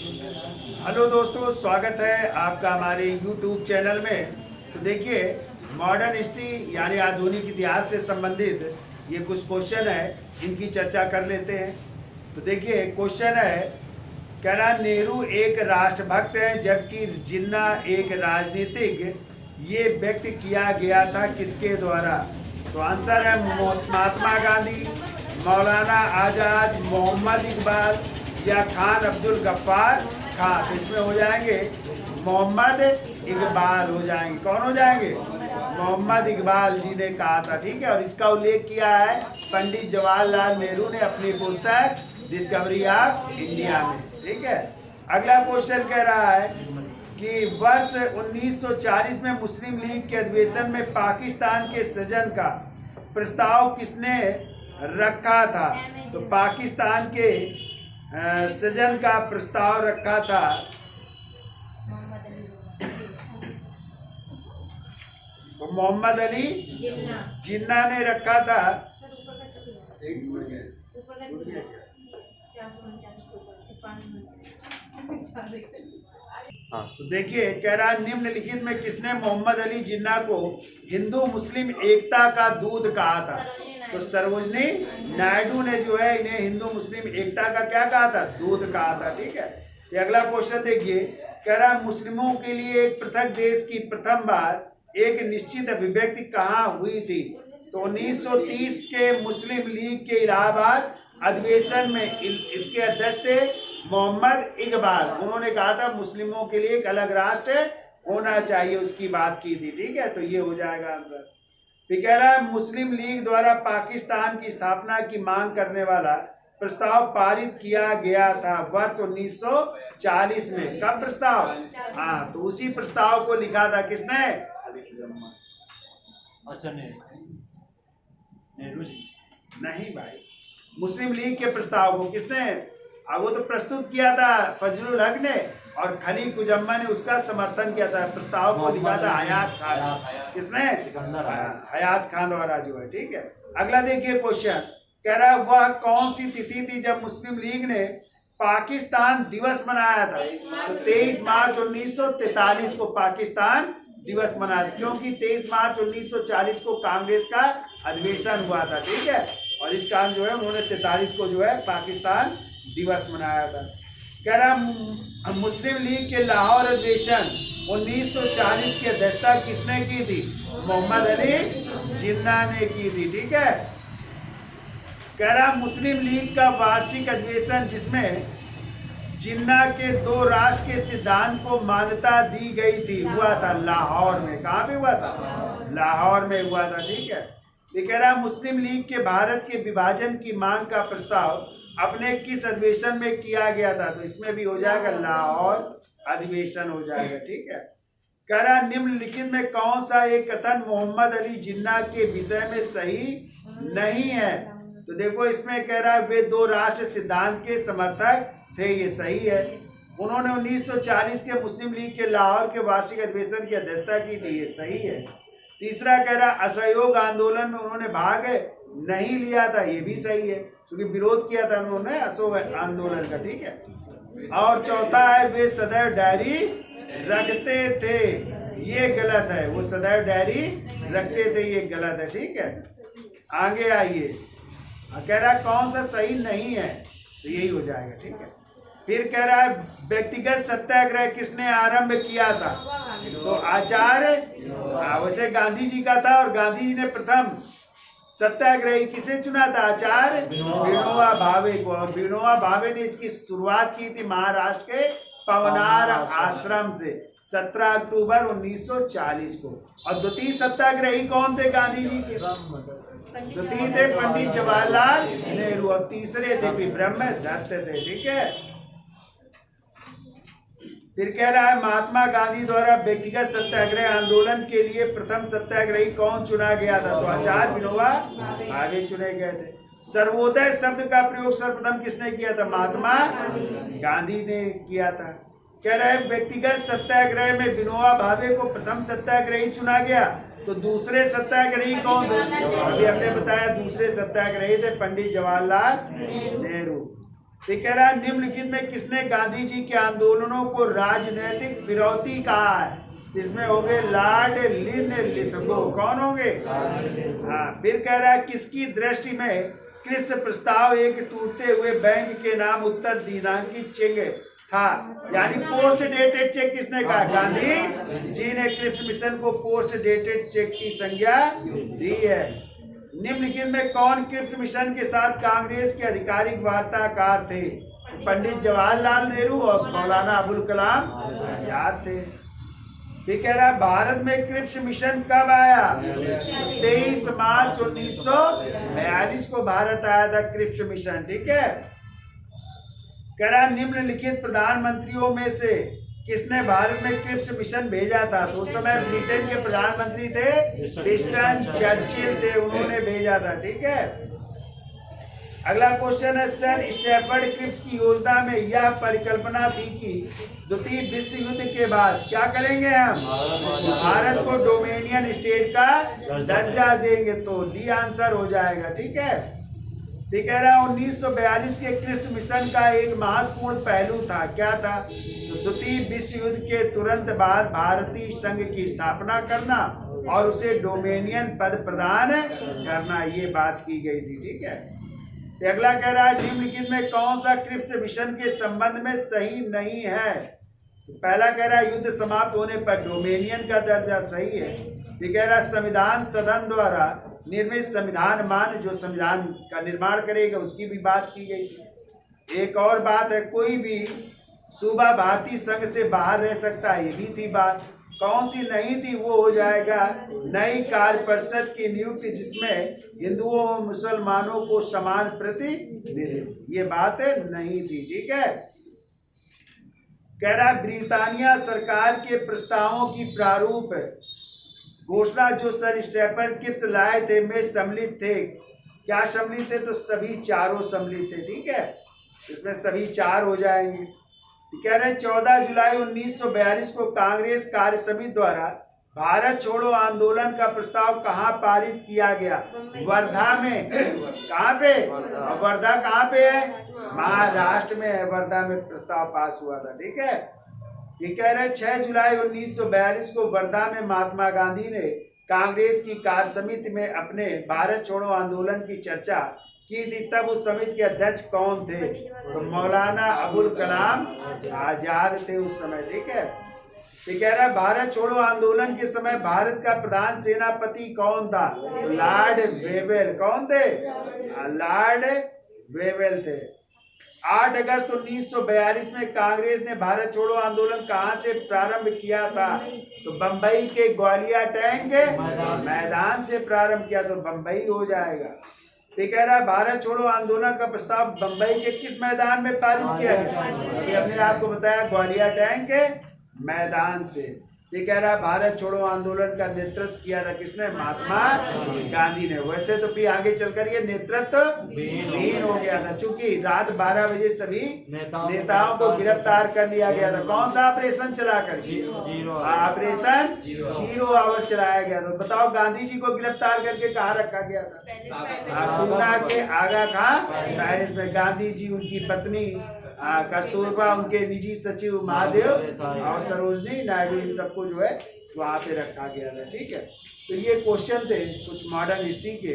Hello दोस्तों, स्वागत है आपका हमारे YouTube चैनल में। तो देखिए, मॉडर्न हिस्ट्री यानी आधुनिक इतिहास से संबंधित ये कुछ क्वेश्चन है, इनकी चर्चा कर लेते हैं। तो देखिए, क्वेश्चन है, कह रहा नेहरू एक राष्ट्रभक्त है जबकि जिन्ना एक राजनीतिक, ये व्यक्त किया गया था किसके द्वारा? तो आंसर है महात्मा गांधी, मौलाना आज़ाद, मोहम्मद इकबाल या खान अब्दुल गफ्फार खान। तो इसमें हो जाएंगे मोहम्मद इकबाल हो जाएंगे। कौन हो जाएंगे? मोहम्मद इकबाल जी ने कहा था, ठीक है। और इसका उल्लेख किया है पंडित जवाहरलाल नेहरू ने अपनी पुस्तक डिस्कवरी ऑफ इंडिया में, ठीक है। अगला क्वेश्चन कह रहा है कि वर्ष 1940 में मुस्लिम लीग के अधिवेशन में पाकिस्तान के सृजन का प्रस्ताव किसने रखा था? तो पाकिस्तान के सृजन का प्रस्ताव रखा था तो मोहम्मद अली जिन्ना ने रखा था। तो देखिए, कह रहा है निम्नलिखित में किसने मोहम्मद अली जिन्ना को हिंदू मुस्लिम एकता का दूत कहा था? तो सरोजनी नायडू ने जो है इन्हें हिंदू मुस्लिम एकता का क्या कहा था? दूत कहा था, ठीक है। ये अगला क्वेश्चन देखिए, कह रहा है मुस्लिमों के लिए एक पृथक देश की प्रथम बार एक निश्चित अभिव्यक्ति कहाँ हुई थी? तो 1930 के मुस्लिम लीग के इलाहाबाद अधिवेशन में इसके अध्यक्ष थे मोहम्मद इकबाल। उन्होंने कहा था मुस्लिमों के लिए एक अलग राष्ट्र होना चाहिए, उसकी बात की थी, ठीक है। तो ये हो जाएगा आंसर। फिर कह रहा है मुस्लिम लीग द्वारा पाकिस्तान की स्थापना की मांग करने वाला प्रस्ताव पारित किया गया था वर्ष 1940 में। कब प्रस्ताव? हाँ, तो उसी प्रस्ताव को लिखा था किसने? अच्छा, नेहरू जी नहीं भाई, मुस्लिम लीग के प्रस्ताव को किसने? वो तो प्रस्तुत किया था फजलुल हक ने, और खली कुजम्मा ने उसका समर्थन किया था। प्रस्ताव को लिखा था हयात खान। किसने? हयात खान द्वारा जो है, ठीक है। अगला देखिए क्वेश्चन, कह रहा है वह कौन सी तिथि थी जब मुस्लिम लीग ने पाकिस्तान दिवस मनाया था? तो 23 मार्च 1943 को पाकिस्तान दिवस मनाया था, क्योंकि 23 मार्च 1940 को कांग्रेस का अधिवेशन हुआ था, ठीक है। और इस कारण जो है उन्होंने 43 को जो है पाकिस्तान दिवस मनाया था। कह रहा मुस्लिम लीग के लाहौर अधिवेशन 1940 की अध्यक्षता किसने की थी? मोहम्मद अली जिन्ना ने की थी, ठीक है। कह रहा मुस्लिम लीग का वार्षिक अधिवेशन जिसमें जिन्ना के दो राष्ट्र के सिद्धांत को मान्यता दी गई थी हुआ था लाहौर में। कहाँ पे हुआ था? लाहौर में हुआ था, ठीक है। ये कह रहा मुस्लिम लीग के भारत के विभाजन की मांग का प्रस्ताव अपने किस अधिवेशन में किया गया था? तो इसमें भी हो जाएगा लाहौर अधिवेशन हो जाएगा, ठीक है। कह रहा निम्नलिखित में कौन सा एक कथन मोहम्मद अली जिन्ना के विषय में सही नहीं है? तो देखो, इसमें कह रहा है वे दो राष्ट्र सिद्धांत के समर्थक थे, ये सही है। उन्होंने 1940 के मुस्लिम लीग के लाहौर के वार्षिक अधिवेशन की अध्यक्षता की थी, ये सही है। तीसरा कह रहा असहयोग आंदोलन में उन्होंने भाग नहीं लिया था, ये भी सही है, क्योंकि विरोध किया था उन्होंने असहयोग आंदोलन का, ठीक है। और चौथा है वे सदैव डायरी रखते थे, ये गलत है। वो सदैव डायरी रखते थे, ये गलत है, ठीक है। आगे आइए, कह रहा कौन सा सही नहीं है? तो यही हो जाएगा, ठीक है। फिर कह रहा है व्यक्तिगत सत्याग्रह किसने आरंभ किया था? तो आचार्य, वैसे गांधी जी का था, और गांधी जी ने प्रथम सत्याग्रही किसे चुना था? आचार्य विनोबा भावे को। और विनोबा भावे ने इसकी शुरुआत की थी महाराष्ट्र के पवनार आश्रम से 17 अक्टूबर 1940 को। और द्वितीय सत्याग्रही कौन थे गांधी जी के? द्वितीय थे पंडित जवाहरलाल नेहरू, और तीसरे थे ब्रह्मदत्त थे, ठीक है। फिर कह रहा है महात्मा गांधी द्वारा व्यक्तिगत सत्याग्रह आंदोलन के लिए प्रथम सत्याग्रही कौन चुना गया था? तो आचार्य विनोबा भावे चुने गए थे। सर्वोदय शब्द का प्रयोग सर्वप्रथम किसने किया था? महात्मा गांधी ने किया था। कह रहे व्यक्तिगत सत्याग्रह में विनोबा भावे को प्रथम सत्याग्रही चुना गया, तो दूसरे सत्याग्रही कौन थे? अभी हमने बताया दूसरे सत्याग्रही थे पंडित जवाहरलाल नेहरू। ये कह रहा है निम्नलिखित में किसने गांधी जी के आंदोलनों को राजनीतिक फिरौती कहा है? इसमें होंगे लॉर्ड लिनलिथगो। कौन होंगे? हाँ। फिर कह रहा है किसकी दृष्टि में क्रिप्स प्रस्ताव एक टूटते हुए बैंक के नाम उत्तर दिनांकित चेक था, यानी पोस्ट डेटेड चेक किसने कहा? गांधी जी ने क्रिप्स मिशन को पोस्ट डेटेड चेक की संज्ञा दी है। निम्नलिखित में कौन क्रिप्स मिशन के साथ कांग्रेस के आधिकारिक वार्ताकार थे? पंडित जवाहरलाल नेहरू और मौलाना अबुल कलाम आजाद थे। ये कह रहा है भारत में क्रिप्स मिशन कब आया? 23 मार्च 1942 को भारत आया था क्रिप्स मिशन। ठीक है। कह रहा है निम्नलिखित प्रधानमंत्रियों में से किसने भारत में क्रिप्स मिशन भेजा था? तो उस समय ब्रिटेन के प्रधानमंत्री थे विंस्टन चर्चिल थे, उन्होंने भेजा था। ठीक है। अगला क्वेश्चन है सर स्टैफर्ड क्रिप्स की योजना में यह परिकल्पना थी कि द्वितीय विश्व युद्ध के बाद क्या करेंगे? हम भारत को डोमिनियन स्टेट का दर्जा देंगे। तो डी आंसर हो जाएगा। ठीक है। ठीक है। 1942 के क्रिप्स मिशन का एक महत्वपूर्ण पहलू था, क्या था? तो द्वितीय विश्व युद्ध के तुरंत बाद भारतीय संघ की स्थापना करना और उसे डोमिनियन पद प्रदान करना, ये बात की गई थी। ठीक है। तो अगला कह रहा है निम्नलिखित में कौन सा क्रिप्स मिशन के संबंध में सही नहीं है? तो पहला कह रहा है युद्ध समाप्त होने पर डोमिनियन का दर्जा सही है। ये कह रहा है संविधान सदन द्वारा निर्मित संविधान मान जो संविधान का निर्माण करेगा, उसकी भी बात की गई थी। एक और बात है कोई भी सूबा भारतीय संघ से बाहर रह सकता है, ये भी थी बात। कौन सी नहीं थी? वो हो जाएगा नई कार्य परिषद की नियुक्ति जिसमें हिंदुओं और मुसलमानों को समान प्रतिनिधित्व, ये बात नहीं थी। ठीक है। कह रहा ब्रिटानिया सरकार के प्रस्तावों की प्रारूप घोषणा जो सर स्टैफर्ड क्रिप्स लाए थे में सम्मिलित थे। क्या सम्मिलित थे? तो सभी चारों सम्मिलित थे। ठीक है। इसमें सभी चार हो जाएंगे। कह रहे 14 जुलाई 1942 को कांग्रेस कार्य समिति द्वारा भारत छोड़ो आंदोलन का प्रस्ताव कहाँ पारित किया गया? वर्धा में। कहाँ पे? वर्धा कहाँ पे है? महाराष्ट्र में है। वर्धा में प्रस्ताव पास हुआ था। ठीक है। ये कह रहे 6 जुलाई 1942 को वर्धा में महात्मा गांधी ने कांग्रेस की कार्य समिति में अपने भारत छोड़ो आंदोलन की चर्चा की थी। तब उस समिति के अध्यक्ष कौन थे? तो मौलाना अबुल कलाम आजाद थे उस समय। ठीक है। ये कह रहा है भारत छोड़ो आंदोलन के समय भारत का प्रधान सेनापति कौन था? Lord Wavell. कौन थे? लॉर्ड वेवेल थे। 8 अगस्त 1942 में कांग्रेस ने भारत छोड़ो आंदोलन कहां से प्रारंभ किया था? तो बंबई के ग्वालियर टैंक मैदान से प्रारंभ किया। तो बंबई हो जाएगा। ये कह रहा है भारत छोड़ो आंदोलन का प्रस्ताव बंबई के किस मैदान में पारित किया गया? अभी हमने आपको बताया ग्वालियर टैंक के मैदान से। ये कह रहा है भारत छोड़ो आंदोलन का नेतृत्व किया था किसने? महात्मा गांधी ने। वैसे तो फिर आगे चलकर ये नेतृत्व विहीन हो गया था, चूंकि रात 12 बजे सभी नेताओं को गिरफ्तार कर लिया गया था। कौन सा ऑपरेशन चलाकर? ऑपरेशन 0 आवर चलाया गया था। बताओ गांधी जी को गिरफ्तार करके कहाँ रखा गया था? पूना के आगा खां पैलेस में। गांधी जी, उनकी पत्नी कस्तूरबा, उनके निजी सचिव महादेव और सरोजनी नायडू, इन सबको जो है वहाँ पे रखा गया था। ठीक है। तो ये क्वेश्चन थे कुछ मॉडर्न हिस्ट्री के,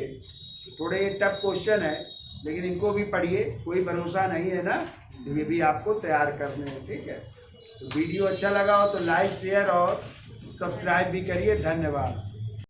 थोड़े टफ क्वेश्चन है, लेकिन इनको भी पढ़िए, कोई भरोसा नहीं है ना, तो ये भी आपको तैयार करने हैं। ठीक है। तो वीडियो अच्छा लगा हो तो लाइक शेयर और सब्सक्राइब भी करिए। धन्यवाद।